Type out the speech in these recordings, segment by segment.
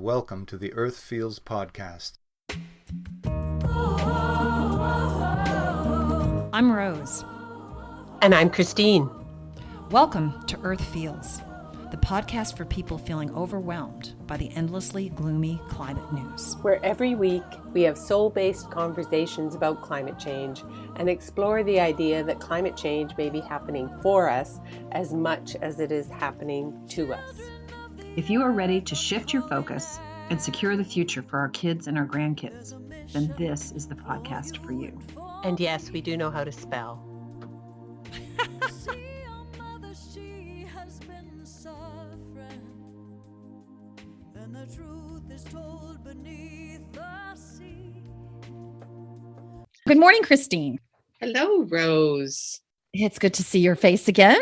Welcome to the Earth Feels podcast. I'm Rose. And I'm Christine. Welcome to Earth Feels, the podcast for people feeling overwhelmed by the endlessly gloomy climate news. Where every week we have soul-based conversations about climate change and explore the idea that climate change may be happening for us as much as it is happening to us. If you are ready to shift your focus and secure the future for our kids and our grandkids, then this is the podcast for you. And yes, we do know how to spell. Good morning, Christine. Hello, Rose. It's good to see your face again.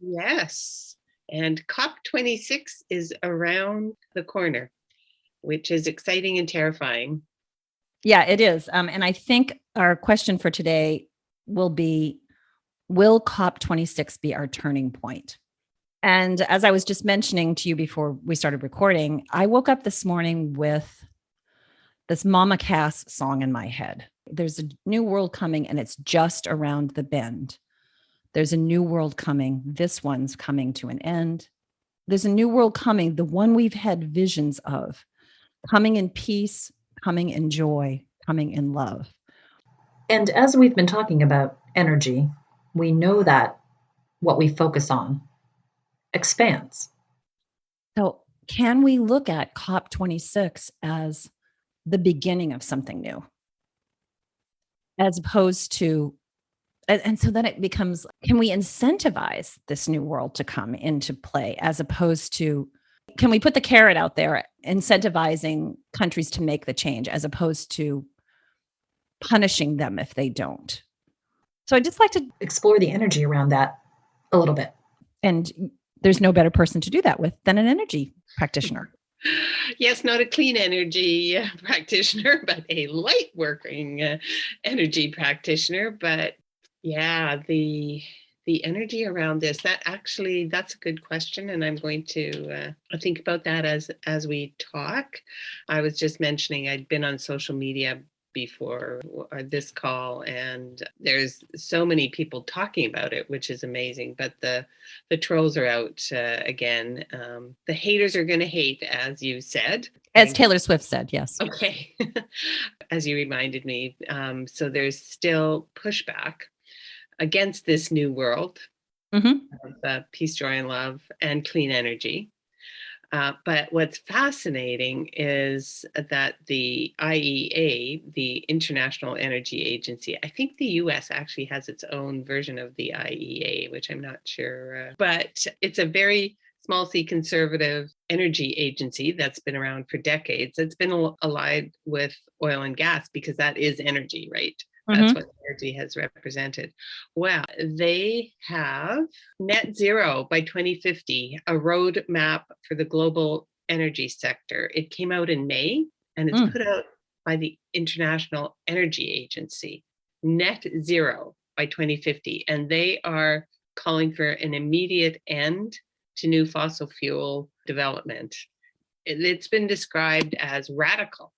Yes. And COP26 is around the corner, which is exciting and terrifying. Yeah, it is. And I think our question for today will be, will COP26 be our turning point? And as I was just mentioning to you before we started recording, I woke up this morning with this Mama Cass song in my head. There's a new world coming and it's just around the bend. There's a new world coming. This one's coming to an end. There's a new world coming, the one we've had visions of, coming in peace, coming in joy, coming in love. And as we've been talking about energy, we know that what we focus on expands. So can we look at COP26 as the beginning of something new? As opposed to, and so then it becomes, can we incentivize this new world to come into play as opposed to, can we put the carrot out there, incentivizing countries to make the change as opposed to punishing them if they don't? So I'd just like to explore the energy around that a little bit. And there's no better person to do that with than an energy practitioner. Yes, not a clean energy practitioner, but a light working energy practitioner. But yeah, the energy around this, that's a good question. And I'm going to think about that as we talk. I was just mentioning I'd been on social media before this call, and there's so many people talking about it, which is amazing. But the trolls are out again. The haters are going to hate, as you said. As Taylor Swift said, yes. Okay. As you reminded me. So there's still pushback against this new world of peace, joy, and love, and clean energy. But what's fascinating is that the IEA, the International Energy Agency, I think the US actually has its own version of the IEA, which I'm not sure. But it's a very small c conservative energy agency that's been around for decades. It's been allied with oil and gas because that is energy, right? That's what energy has represented. Well, they have net zero by 2050, a roadmap for the global energy sector. It came out in May and it's put out by the International Energy Agency, net zero by 2050. And they are calling for an immediate end to new fossil fuel development. It's been described as radical,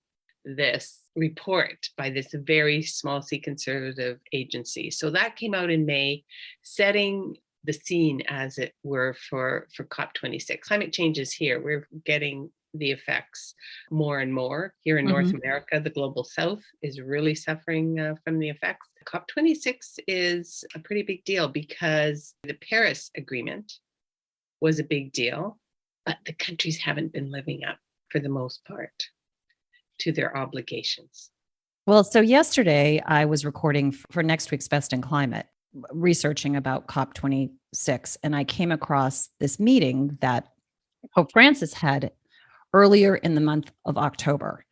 this report by this very small c conservative agency. So that came out in May, setting the scene, as it were, for COP26. Climate change is here. We're getting the effects more and more. Here in North America, the global south is really suffering from the effects. COP26 is a pretty big deal because the Paris Agreement was a big deal, but the countries haven't been living up, for the most part, to their obligations. Well, so yesterday I was recording for next week's Best in Climate, researching about COP26, and I came across this meeting that Pope Francis had earlier in the month of October.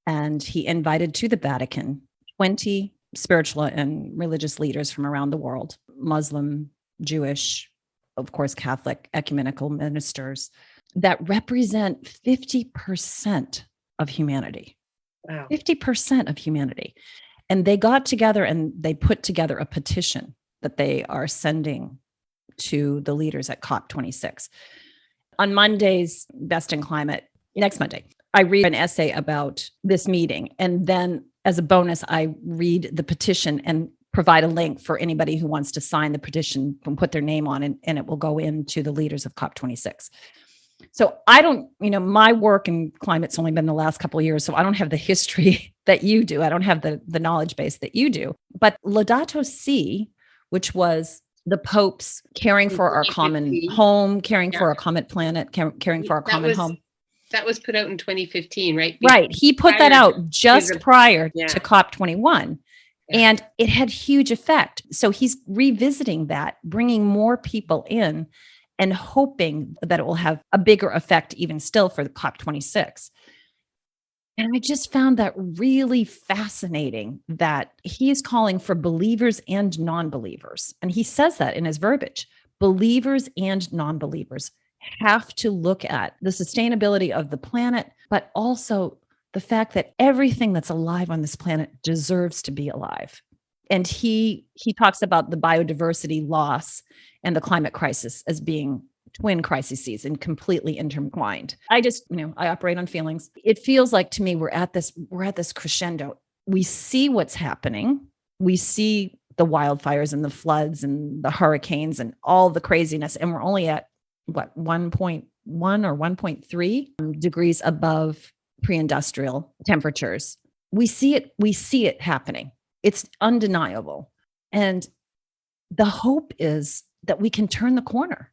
And he invited to the Vatican 20 spiritual and religious leaders from around the world, Muslim, Jewish, of course, Catholic, ecumenical ministers that represent 50% of humanity. Wow. 50% of humanity. And they got together and they put together a petition that they are sending to the leaders at COP26. On Monday's Best in Climate, Next Monday. I read an essay about this meeting. And then as a bonus, I read the petition and provide a link for anybody who wants to sign the petition and put their name on it, and it will go into the leaders of COP26. So I don't, my work in climate's only been the last couple of years, so I don't have the history that you do. I don't have the knowledge base that you do. But Laudato Si, which was the Pope's caring for our common home, caring for our common planet, caring for our common home. That was put out in 2015, right? Right. He put that out just prior to COP21. Yeah. And it had huge effect. So he's revisiting that, bringing more people in and hoping that it will have a bigger effect even still for the COP26. And I just found that really fascinating that he is calling for believers and non-believers. And he says that in his verbiage. Believers and non-believers have to look at the sustainability of the planet, but also the fact that everything that's alive on this planet deserves to be alive. And he talks about the biodiversity loss and the climate crisis as being twin crises and completely intertwined. I operate on feelings. It feels like to me we're at this crescendo. We see what's happening. We see the wildfires and the floods and the hurricanes and all the craziness, and we're only at 1.1 or 1.3 degrees above pre-industrial temperatures. We see it happening. It's undeniable. And the hope is that we can turn the corner,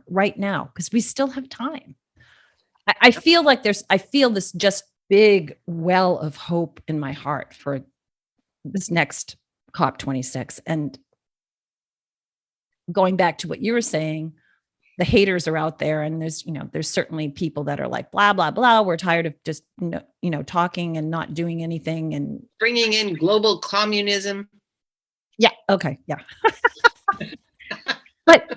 right now, because we still have time. I feel like I feel this just big well of hope in my heart for this next COP26. And going back to what you were saying, the haters are out there, and there's certainly people that are like, blah, blah, blah. We're tired of just, talking and not doing anything and bringing in global communism. Yeah. Okay. Yeah. But,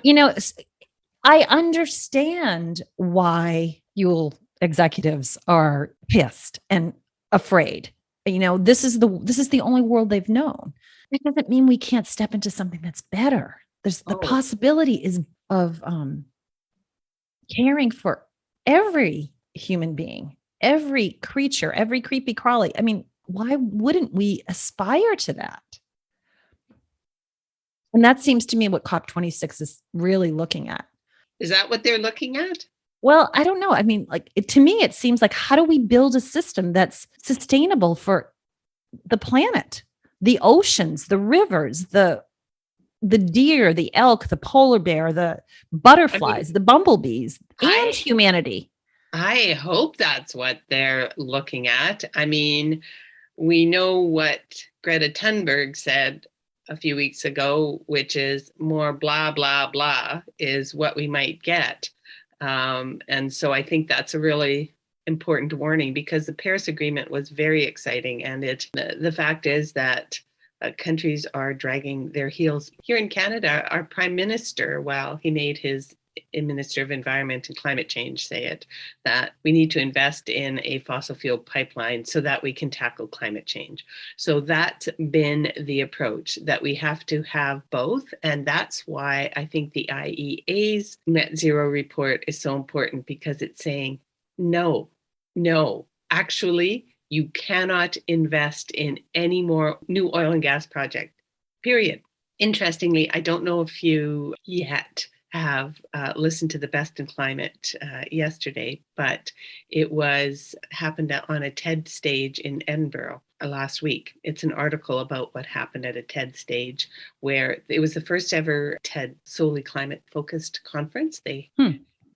I understand why fuel executives are pissed and afraid. This is the only world they've known. It doesn't mean we can't step into something that's better. There's the possibility of caring for every human being, every creature, every creepy crawly. I mean, why wouldn't we aspire to that? And that seems to me what COP26 is really looking at. Is that what they're looking at? Well, I don't know. I mean, to me, it seems like, how do we build a system that's sustainable for the planet, the oceans, the rivers, the deer, the elk, the polar bear, the butterflies, the bumblebees, and humanity? I hope that's what they're looking at. I mean, we know what Greta Thunberg said a few weeks ago, which is more blah, blah, blah is what we might get. And so I think that's a really important warning, because the Paris Agreement was very exciting. And the fact is that countries are dragging their heels. Here in Canada, our Prime Minister, while he made his Minister of Environment and Climate Change say it, that we need to invest in a fossil fuel pipeline so that we can tackle climate change. So that's been the approach, that we have to have both. And that's why I think the IEA's net zero report is so important, because it's saying, no, actually, you cannot invest in any more new oil and gas project, period. Interestingly, I don't know if you yet have listened to the Best in Climate yesterday, but it happened on a TED stage in Edinburgh last week. It's an article about what happened at a TED stage, where it was the first ever TED solely climate focused conference. They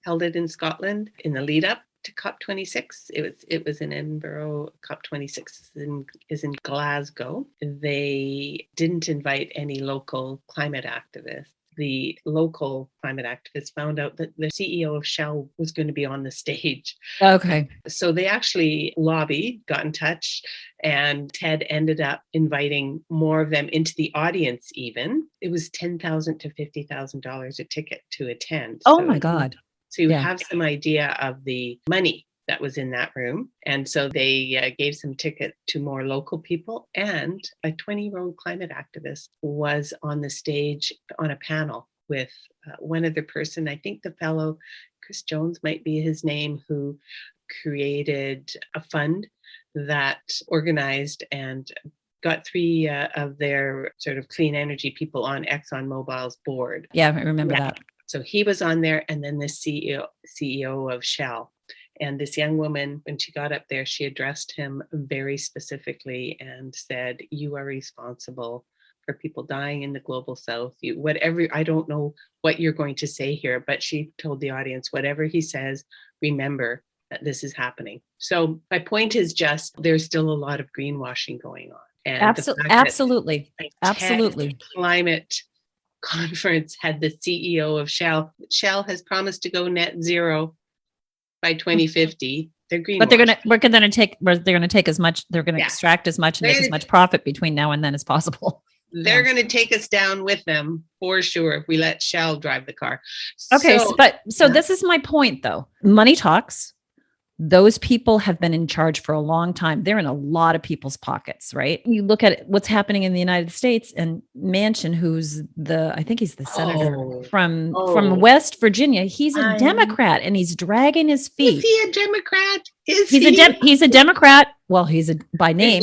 held it in Scotland in the lead up to COP26. It was in Edinburgh. COP26 is in Glasgow. They didn't invite any local climate activists. The local climate activists found out that the CEO of Shell was going to be on the stage. Okay. So they actually got in touch, and TED ended up inviting more of them into the audience even. It was $10,000 to $50,000 a ticket to attend. Oh my God. So you have some idea of the money that was in that room. And so they gave some ticket to more local people, and a 20-year-old climate activist was on the stage on a panel with one other person. I think the fellow Chris Jones might be his name, who created a fund that organized and got three of their sort of clean energy people on ExxonMobil's board. Yeah, I remember that. So he was on there, and then the CEO of Shell. And this young woman, when she got up there, she addressed him very specifically and said, "You are responsible for people dying in the global south. Whatever, I don't know what you're going to say here," but she told the audience, whatever he says, remember that this is happening. So my point is just, there's still a lot of greenwashing going on. And absolutely. Climate conference had the CEO of Shell. Shell has promised to go net zero by 2050. They're greenwashing. But they're going to take as much, they're going to extract as much and make as much profit between now and then as possible. They're going to take us down with them for sure if we let Shell drive the car. Okay. So this is my point though. Money talks. Those people have been in charge for a long time. They're in a lot of people's pockets, right? You look at what's happening in the United States, and Manchin, who's I think he's the senator from West Virginia. He's a Democrat, and he's dragging his feet. Is he a Democrat? He's a Democrat. Well, he's by name.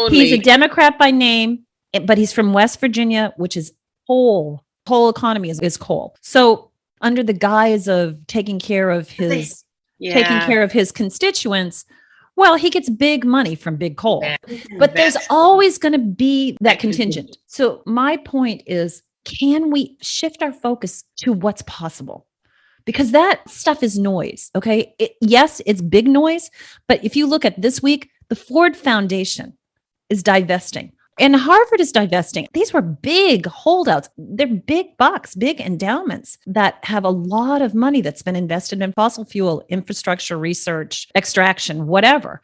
He's a Democrat by name, but he's from West Virginia, which is coal. Whole economy is coal. So under the guise of taking care of his constituents, well, he gets big money from big coal, but there's always going to be that contingent. So my point is, can we shift our focus to what's possible? Because that stuff is noise. Okay. Yes, it's big noise, but if you look at this week, the Ford Foundation is divesting. And Harvard is divesting. These were big holdouts. They're big bucks, big endowments that have a lot of money that's been invested in fossil fuel infrastructure, research, extraction, whatever.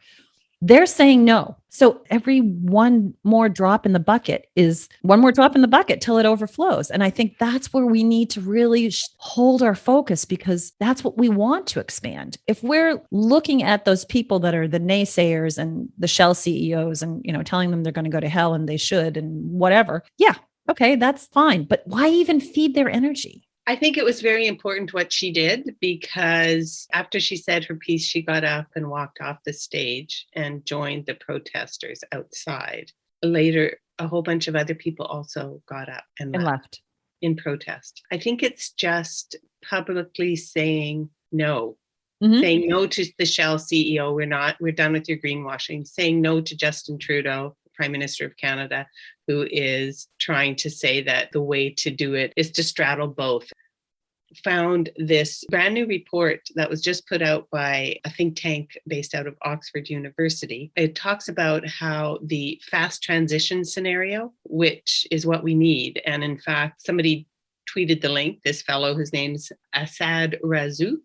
They're saying no. So every one more drop in the bucket is one more drop in the bucket till it overflows. And I think that's where we need to really hold our focus, because that's what we want to expand. If we're looking at those people that are the naysayers and the Shell CEOs and, telling them they're going to go to hell and they should and whatever. Yeah. Okay. That's fine. But why even feed their energy? I think it was very important what she did, because after she said her piece, she got up and walked off the stage and joined the protesters outside. Later, a whole bunch of other people also got up and left in protest. I think it's just publicly saying no. Mm-hmm. Saying no to the Shell CEO. We're done with your greenwashing. Saying no to Justin Trudeau, Prime Minister of Canada, who is trying to say that the way to do it is to straddle both. Found this brand new report that was just put out by a think tank based out of Oxford University. It talks about how the fast transition scenario, which is what we need. And in fact, somebody tweeted the link, this fellow, whose name's Assad Razouk,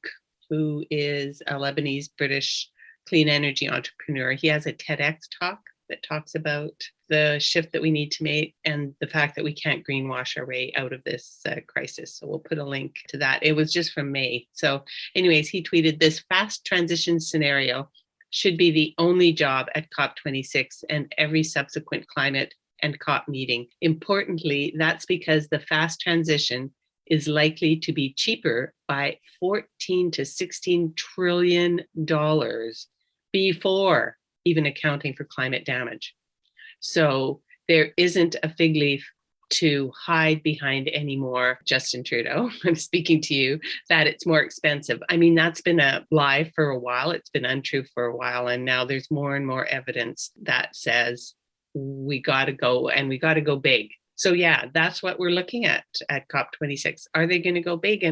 who is a Lebanese British clean energy entrepreneur. He has a TEDx talk that talks about the shift that we need to make and the fact that we can't greenwash our way out of this crisis. So we'll put a link to that. It was just from May. So anyways, he tweeted, "This fast transition scenario should be the only job at COP26 and every subsequent climate and COP meeting. Importantly, that's because the fast transition is likely to be cheaper by $14 to $16 trillion before even accounting for climate damage. So there isn't a fig leaf to hide behind anymore, Justin Trudeau. I'm speaking to you, that it's more expensive. I mean, that's been a lie for a while. It's been untrue for a while. And now there's more and more evidence that says we got to go, and we got to go big. So yeah, that's what we're looking at COP26. Are they going to go big?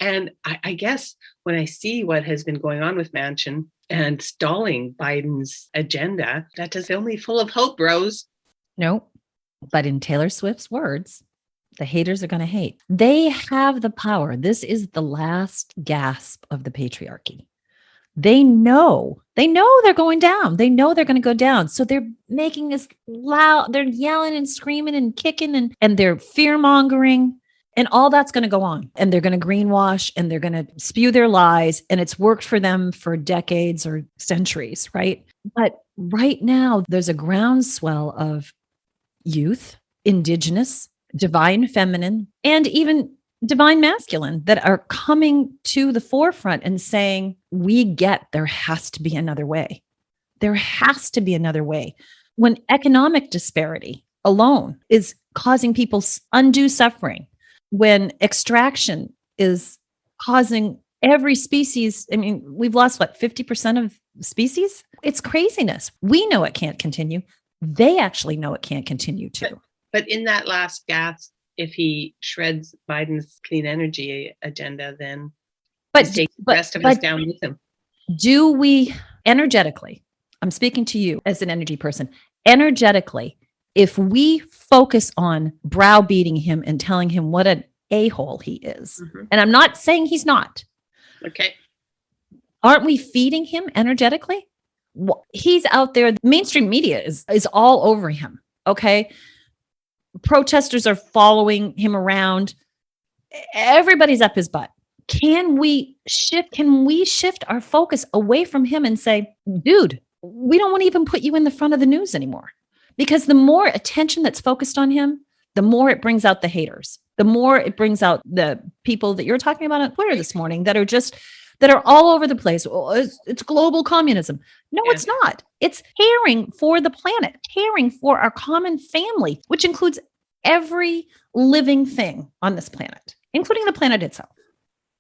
And I guess when I see what has been going on with Manchin and stalling Biden's agenda, that does fill me full of hope, Rose. No, but in Taylor Swift's words, the haters are going to hate. They have the power. This is the last gasp of the patriarchy. They know they're going down. They know they're going to go down. So they're making this loud, they're yelling and screaming and kicking and they're fear mongering, and all that's going to go on. And they're going to greenwash and they're going to spew their lies. And it's worked for them for decades or centuries, right? But right now there's a groundswell of youth, Indigenous, divine feminine, and even divine masculine that are coming to the forefront and saying, we get there has to be another way. There has to be another way. When economic disparity alone is causing people undue suffering, when extraction is causing every species, I mean, we've lost 50% of species? It's craziness. We know it can't continue. They actually know it can't continue too. But in that last gasp, if he shreds Biden's clean energy agenda, then he's taking the rest of us down with him. Do we energetically, I'm speaking to you as an energy person, energetically, if we focus on browbeating him and telling him what an a-hole he is, and I'm not saying he's not. Okay. Aren't we feeding him energetically? He's out there. The mainstream media is all over him. Okay. Protesters are following him around. Everybody's up his butt. Can we shift our focus away from him and say, dude, we don't want to even put you in the front of the news anymore? Because the more attention that's focused on him, the more it brings out the haters, the more it brings out the people that you're talking about on Twitter this morning that are all over the place. Oh, it's global communism. No, it's not. It's caring for the planet, caring for our common family, which includes every living thing on this planet, including the planet itself.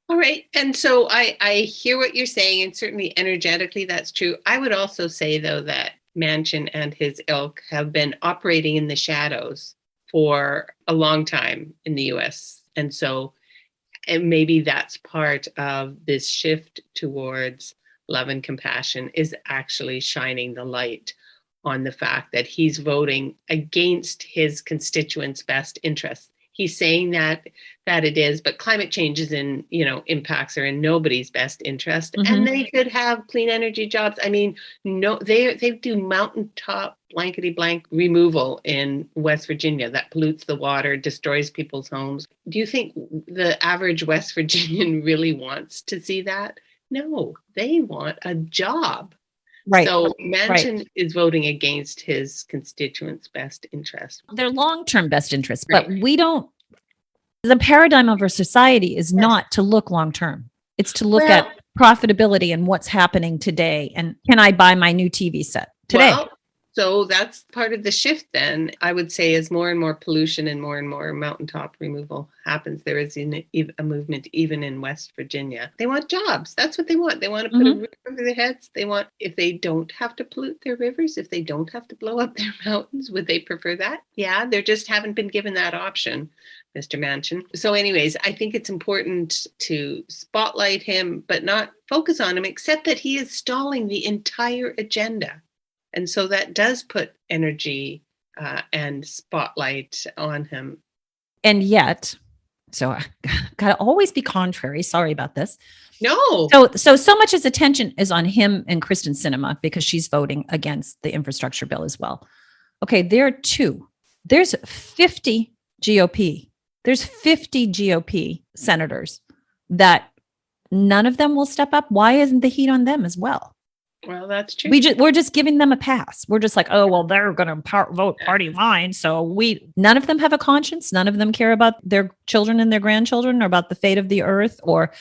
All right. And so I hear what you're saying, and certainly energetically, that's true. I would also say, though, that Manchin and his ilk have been operating in the shadows for a long time in the US. And maybe that's part of this shift towards love and compassion, is actually shining the light on the fact that he's voting against his constituents' best interests. He's saying that it is, but climate change is impacts are in nobody's best interest. And they could have clean energy jobs. I mean, no, they do mountaintop blankety blank removal in West Virginia that pollutes the water, destroys people's homes. Do you think the average West Virginian really wants to see that? No, they want a job. Right. So Manchin is voting against his constituents' best interest. Their long-term best interest, but we don't. The paradigm of our society is not to look long-term. It's to look at profitability and what's happening today. And can I buy my new TV set today? Well, so that's part of the shift then, I would say, as more and more pollution and more mountaintop removal happens. There is a movement even in West Virginia. They want jobs. That's what they want. They want to put a roof over their heads. They want, if they don't have to pollute their rivers, if they don't have to blow up their mountains, would they prefer that? Yeah, they just haven't been given that option, Mr. Manchin. So anyways, I think it's important to spotlight him, but not focus on him, except that he is stalling the entire agenda. And so that does put energy and spotlight on him. And yet, so I gotta always be contrary. Sorry about this. No. So much as attention is on him and Kristen Sinema because she's voting against the infrastructure bill as well. Okay, there are two. There's 50 GOP. There's 50 GOP senators that none of them will step up. Why isn't the heat on them as well? Well, that's true. We're just giving them a pass. We're just like, oh, well, they're going to vote party line. So none of them have a conscience. None of them care about their children and their grandchildren or about the fate of the earth or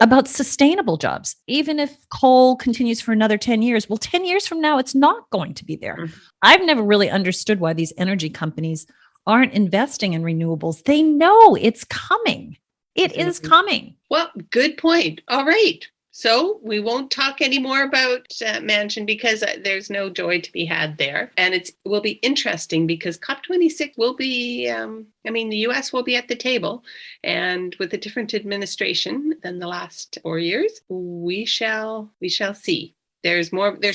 about sustainable jobs. Even if coal continues for another 10 years, well, 10 years from now, it's not going to be there. I've never really understood why these energy companies aren't investing in renewables. They know it's coming. It is coming. Well, good point. All right. So we won't talk anymore about Manchin because there's no joy to be had there. And it will be interesting because COP26 will be, the US will be at the table. And with a different administration than the last 4 years, we shall see. There's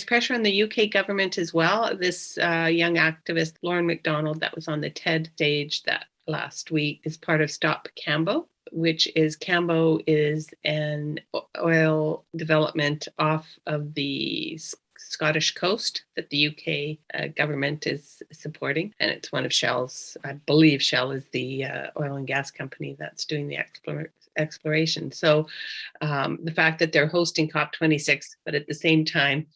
pressure on the UK government as well. This young activist, Lauren MacDonald, that was on the TED stage that last week is part of Stop Cambo, which is Cambo is an oil development off of the Scottish coast that the UK government is supporting. And it's one of Shell's, I believe Shell is the oil and gas company that's doing the exploration. So the fact that they're hosting COP26, but at the same time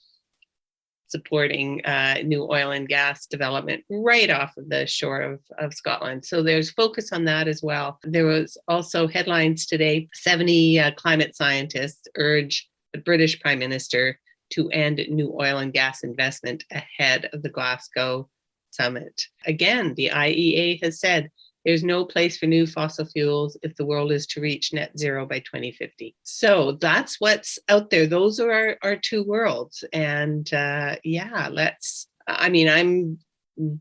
supporting new oil and gas development right off of the shore of Scotland. So there's focus on that as well. There was also headlines today, 70 climate scientists urge the British Prime Minister to end new oil and gas investment ahead of the Glasgow summit. Again, the IEA has said there's no place for new fossil fuels if the world is to reach net zero by 2050. So that's what's out there. Those are our two worlds. And I'm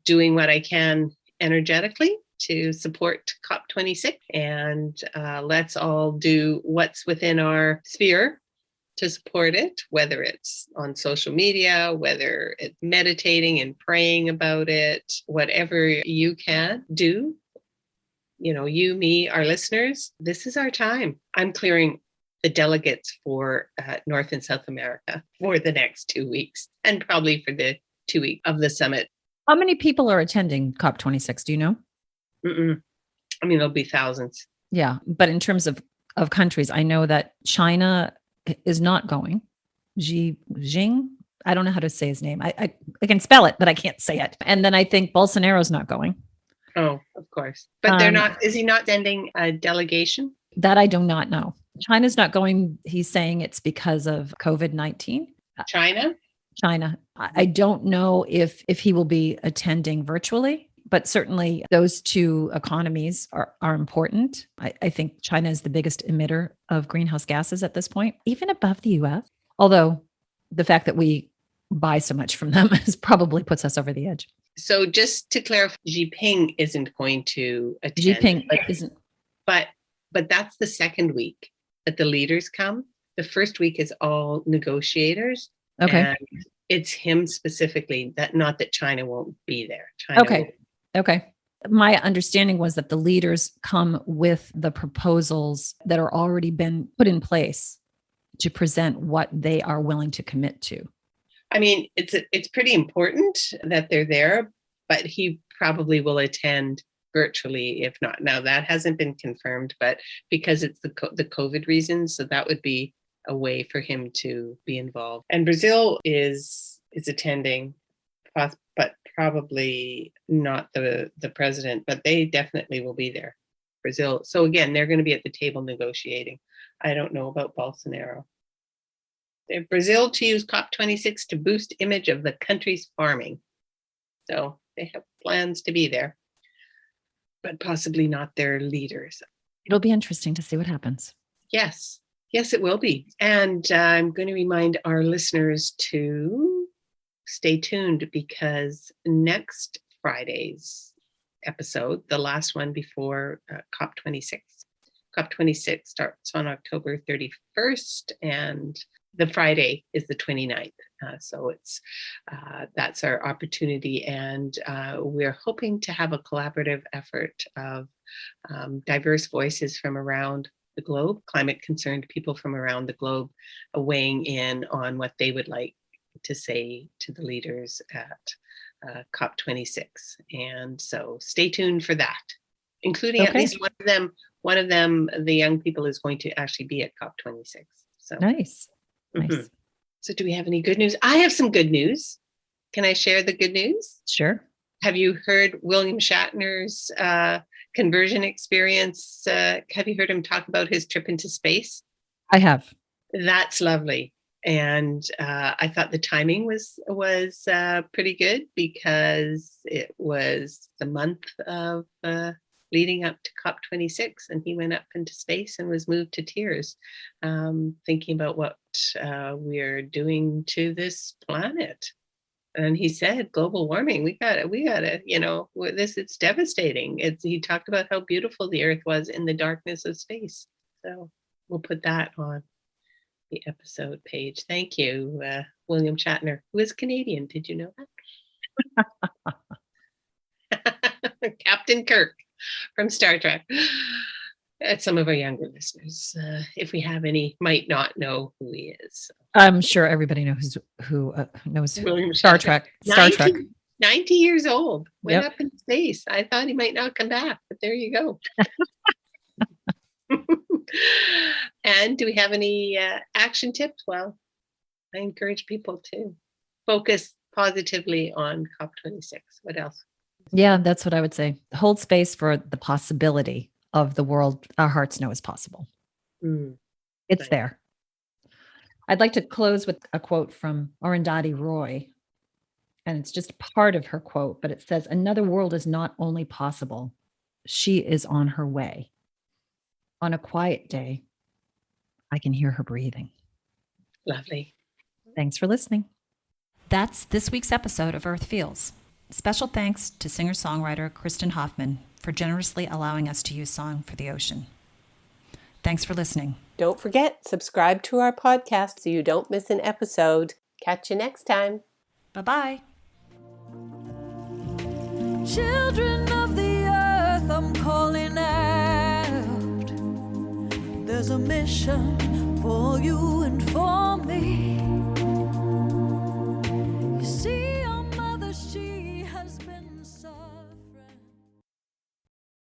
doing what I can energetically to support COP26. And let's all do what's within our sphere to support it, whether it's on social media, whether it's meditating and praying about it, whatever you can do. You, me, our listeners, this is our time. I'm clearing the delegates for North and South America for the next 2 weeks and probably for the 2 weeks of the summit. How many people are attending COP26? Do you know? There'll be thousands. Yeah. But in terms of countries, I know that China is not going. Xi Jinping, I don't know how to say his name. I can spell it, but I can't say it. And then I think Bolsonaro's not going. Oh, of course. But they're not, is he not sending a delegation? That I do not know. China's not going. He's saying it's because of COVID-19. China? I don't know if he will be attending virtually, but certainly those two economies are important. I think China is the biggest emitter of greenhouse gases at this point, even above the US. Although the fact that we buy so much from them probably puts us over the edge. So just to clarify, Xi Jinping isn't going to attend. Xi Jinping isn't. But that's the second week that the leaders come. The first week is all negotiators. Okay. And it's him specifically, not that China won't be there. China Okay. My understanding was that the leaders come with the proposals that are already been put in place to present what they are willing to commit to. It's pretty important that they're there, but he probably will attend virtually, if not. Now, that hasn't been confirmed, but because it's the COVID reasons, so that would be a way for him to be involved. And Brazil is attending, but probably not the president, but they definitely will be there. Brazil. So again, they're going to be at the table negotiating. I don't know about Bolsonaro. Brazil to use COP26 to boost image of the country's farming. So they have plans to be there, but possibly not their leaders. It'll be interesting to see what happens. Yes, it will be. And I'm going to remind our listeners to stay tuned because next Friday's episode, the last one before COP26 starts on October 31st and the Friday is the 29th. So that's our opportunity. And we're hoping to have a collaborative effort of diverse voices from around the globe, climate concerned people from around the globe weighing in on what they would like to say to the leaders at COP26. And so stay tuned for that, including at least one of them, the young people is going to actually be at COP26. So Nice. So do we have any good news? I have some good news. Can I share the good news? Sure. Have you heard William Shatner's conversion experience? Have you heard him talk about his trip into space? I have. That's lovely. And I thought the timing was pretty good because it was the month of leading up to COP26, and he went up into space and was moved to tears, thinking about what we're doing to this planet. And he said, global warming, we got it, it's devastating. He talked about how beautiful the Earth was in the darkness of space. So we'll put that on the episode page. Thank you, William Shatner, who is Canadian. Did you know that? Captain Kirk from Star Trek. Some of our younger listeners, if we have any, might not know who he is. So. I'm sure everybody knows who knows William Star Shatner. Trek. 90 years old, went Yep. up in space. I thought he might not come back, but there you go. And do we have any action tips? Well, I encourage people to focus positively on COP26. What else? Yeah, that's what I would say. Hold space for the possibility of the world our hearts know is possible. It's Right. there. I'd like to close with a quote from Arundhati Roy. And it's just part of her quote, but it says, "Another world is not only possible, she is on her way. On a quiet day, I can hear her breathing." Lovely. Thanks for listening. That's this week's episode of Earth Feels. Special thanks to singer-songwriter Kristen Hoffman for generously allowing us to use Song for the Ocean. Thanks for listening. Don't forget, subscribe to our podcast so you don't miss an episode. Catch you next time. Bye-bye. Children of the earth, I'm calling out. There's a mission for you and for me.